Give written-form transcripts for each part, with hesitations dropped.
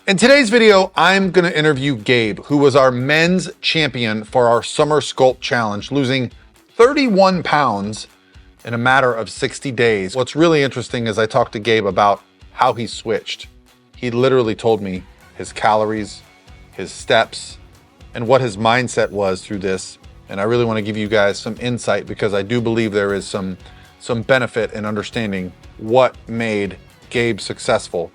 In today's video, I'm going to interview Gabe, who was our men's champion for our Summer Sculpt Challenge, losing 31 pounds in a matter of 60 days. What's really interesting is I talked to Gabe about how he switched. He literally told me his calories, his steps, and what his mindset was through this. And I really want to give you guys some insight because I do believe there is some benefit in understanding what made Gabe successful.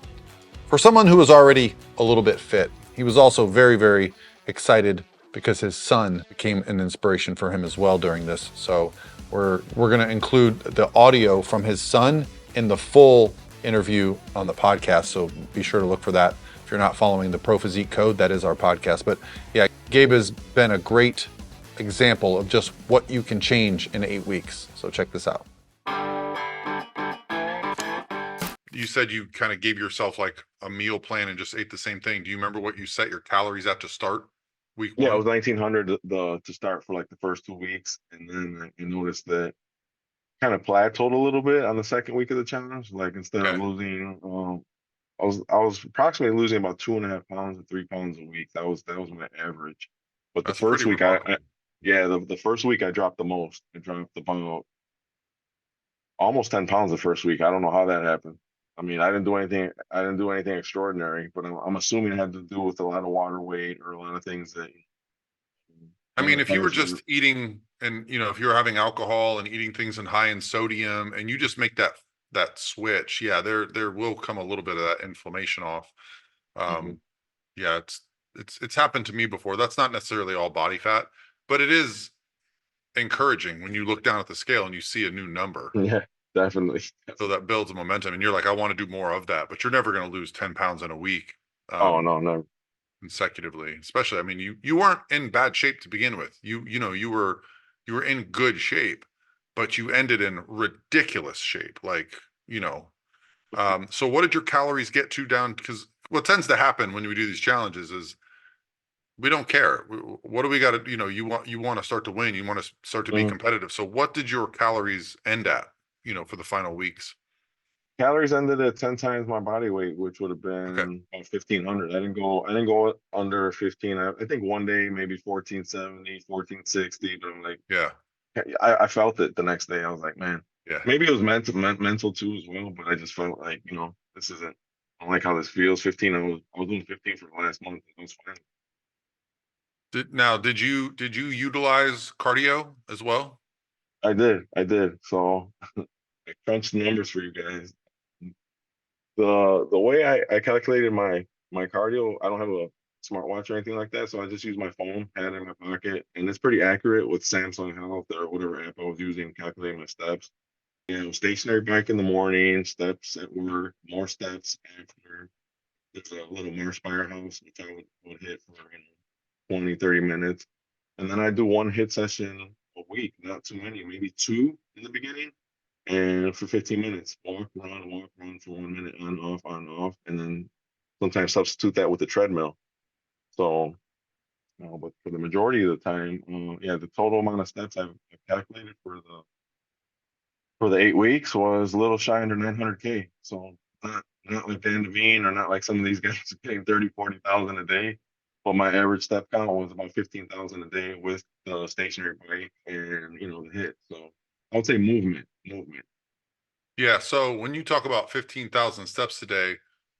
For someone who was already a little bit fit, he was also very, very excited because his son became an inspiration for him as well during this. So we're going to include the audio from his son in the full interview on the podcast. So be sure to look for that. If you're not following the Pro Physique Code, that is our podcast. But yeah, Gabe has been a great example of just what you can change in 8 weeks. So check this out. You said you kind of gave yourself like a meal plan and just ate the same thing. Do you remember what you set your calories at to start week Yeah, it one? was 1900 to start for like the first 2 weeks, and then I noticed that kind of plateaued a little bit on the second week of the challenge. Like instead of Okay, losing, I was approximately losing about 2.5 pounds to 3 pounds a week. That was my average. But the that's pretty first week, I remarkable. yeah, the first week I dropped the most. I dropped about almost 10 pounds the first week. I don't know how that happened. I mean, I didn't do anything. I didn't do anything extraordinary, but I'm assuming it had to do with a lot of water weight or a lot of things that I a lot mean, of if you were carbs were. just eating and if you were having alcohol and eating things in high in sodium and you just make that switch, yeah, there will come a little bit of that inflammation off. Mhm. Um, yeah, it's happened to me before. That's not necessarily all body fat, but it is encouraging when you look down at the scale and you see a new number. Yeah, definitely. So that builds a momentum, and you're like, I want to do more of that, but you're never going to lose 10 pounds in a week Oh um, no, no. consecutively. Especially, I mean, you weren't in bad shape to begin with. You were in good shape, but you ended in ridiculous shape. Like you know, so what did your calories get to down? Because what tends to happen when we do these challenges is we don't care. What do we got to? You want to start to win. You want to start to be Mhm. competitive. So what did your calories end at? For the final weeks. Calories ended at 10 times my body weight, which would have Okay, been about 1500. I didn't go under 15. I think one day maybe 1470, 1460, but I'm like, yeah. I felt it the next day. I was like, man, Yeah. maybe it was mental too as well, but I just felt like, this isn't, I don't like how this feels. 15, I was doing 15 for the last month. It was fine. Did you utilize cardio as well? I did. So I crunched the numbers for you guys. The way I calculated my cardio, I don't have a smartwatch or anything like that, so I just use my phone, had it in my pocket, and it's pretty accurate with Samsung Health or whatever app I was using, calculating my steps. Stationary bike in the morning, steps at work, more steps after. There's a little Mars firehouse, which I would hit for 20, 30 minutes. And then I do one hit session a week, not too many, maybe two in the beginning and for 15 minutes, walk, run for 1 minute, on, off, and then sometimes substitute that with the treadmill. So, but for the majority of the time, yeah, the total amount of steps I've calculated for the 8 weeks was a little shy under 900K. So not like Dan Devine or not like some of these guys getting 30, 40,000 a day. But my average step count was about 15,000 a day with the stationary bike and the hit. So I would say movement. Yeah. So when you talk about 15,000 steps a day,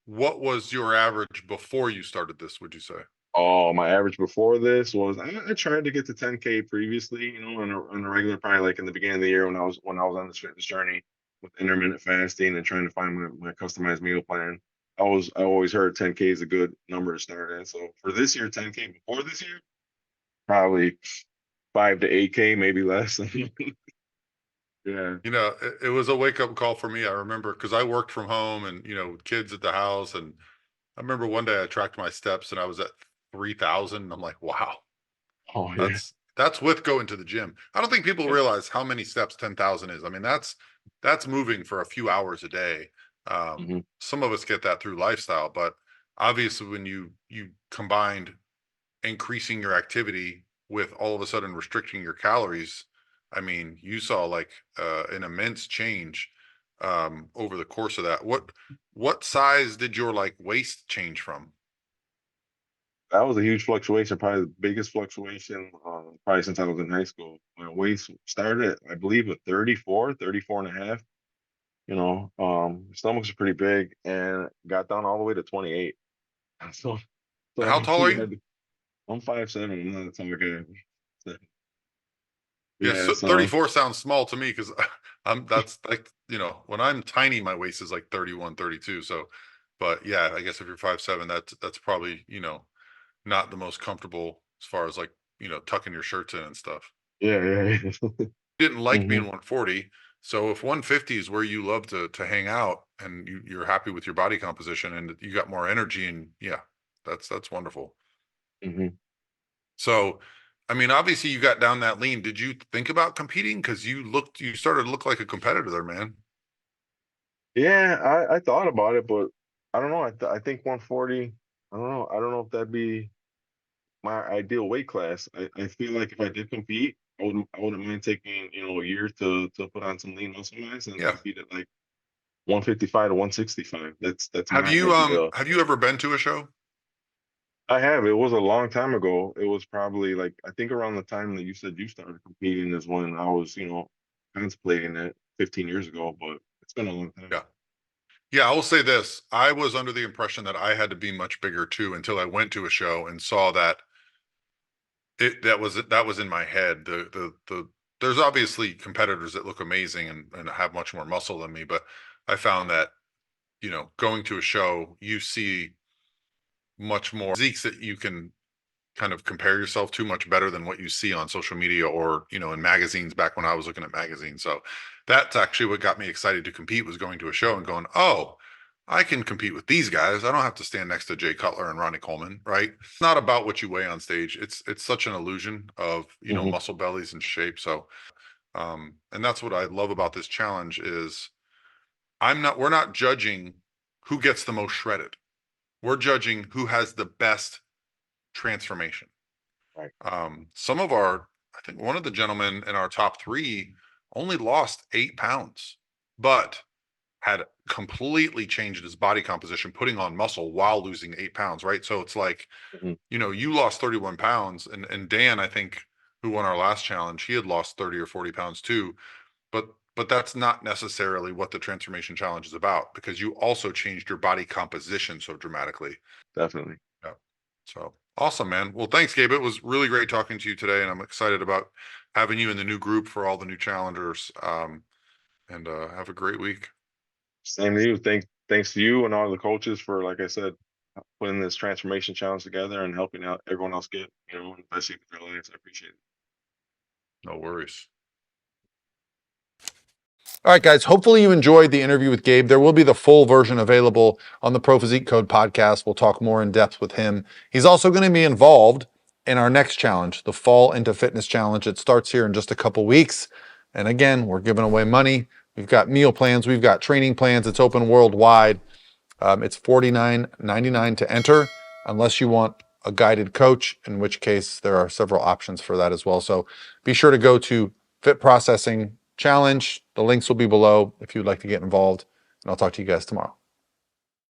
what was your average before you started this, would you say? Oh, my average before this was I tried to get to 10K previously, on a regular, probably like in the beginning of the year when I was on this fitness journey with intermittent fasting and trying to find my customized meal plan. I always heard 10K is a good number to start at. So for this year, 10K before this year, probably 5 to 8K, maybe less. Yeah. It was a wake up call for me. I remember because I worked from home and, kids at the house. And I remember one day I tracked my steps and I was at 3,000. I'm like, wow, Oh yeah. that's with going to the gym. I don't think people Yeah. realize how many steps 10,000 is. I mean, that's moving for a few hours a day. Hmm. Some of us get that through lifestyle, but obviously when you combined increasing your activity with all of a sudden restricting your calories, I mean, you saw like an immense change over the course of that. What size did your like waist change from? That was a huge fluctuation, probably the biggest fluctuation, probably since I was in high school. My weight started, I believe, at 34, 34 and a half. Stomachs are pretty big and got down all the way to 28. So, so How tall are obviously you? I'm 5'7", I'm not a tall guy. So, Yeah, yeah, so so 34 sounds small to me because I'm that's like, when I'm tiny, my waist is like 31, 32. So, but yeah, I guess if you're 5'7", that's probably, not the most comfortable as far as like, tucking your shirts in and stuff. yeah, yeah, yeah. Didn't like hmm being 140. So if 150 is where you love to hang out and you're happy with your body composition and you got more energy and yeah, that's wonderful. hmm So, I mean, obviously you got down that lean. Did you think about competing? Because you started to look like a competitor there, man. Yeah, I thought about it, but I don't know. I think 140. I don't know. I don't know if that'd be my ideal weight class. I feel like if I did compete, I wouldn't mind taking a year to put on some lean muscle mass and Yeah. compete at like 155 to 165. That's Have my you idea. have you ever been to a show? I have. It was a long time ago. It was probably like I think around the time that you said you started competing is when I was, contemplating it 15 years ago, but it's been a long time. Yeah. Yeah, I will say this. I was under the impression that I had to be much bigger too until I went to a show and saw that that was in my head. There's obviously competitors that look amazing and have much more muscle than me, but I found that, going to a show, you see much more physiques that you can kind of compare yourself to much better than what you see on social media or, in magazines back when I was looking at magazines. So that's actually what got me excited to compete was going to a show and going, oh, I can compete with these guys. I don't have to stand next to Jay Cutler and Ronnie Coleman, right? It's not about what you weigh on stage. It's such an illusion of, hmm muscle bellies and shape. So and that's what I love about this challenge is we're not judging who gets the most shredded. We're judging who has the best transformation. Right. Some of I think one of the gentlemen in our top three only lost 8 pounds, but had completely changed his body composition, putting on muscle while losing 8 pounds, right? So it's like, hmm you lost 31 pounds, and Dan, I think, who won our last challenge, he had lost 30 or 40 pounds too. But that's not necessarily what the transformation challenge is about because you also changed your body composition so dramatically. Definitely. Yeah. So awesome, man. Well, thanks, Gabe. It was really great talking to you today, and I'm excited about having you in the new group for all the new challengers. And have a great week. Same to you. Thanks to you and all the coaches for, like I said, putting this transformation challenge together and helping out everyone else get, in the best shape of their lives. I appreciate it. No worries. All right, guys. Hopefully you enjoyed the interview with Gabe. There will be the full version available on the Pro Physique Code podcast. We'll talk more in depth with him. He's also going to be involved in our next challenge, the Fall into Fitness Challenge. It starts here in just a couple weeks. And again, we're giving away money. We've got meal plans. We've got training plans. It's open worldwide. It's $49.99 to enter, unless you want a guided coach, in which case there are several options for that as well. So be sure to go to Fit Processing Challenge. The links will be below if you'd like to get involved. And I'll talk to you guys tomorrow.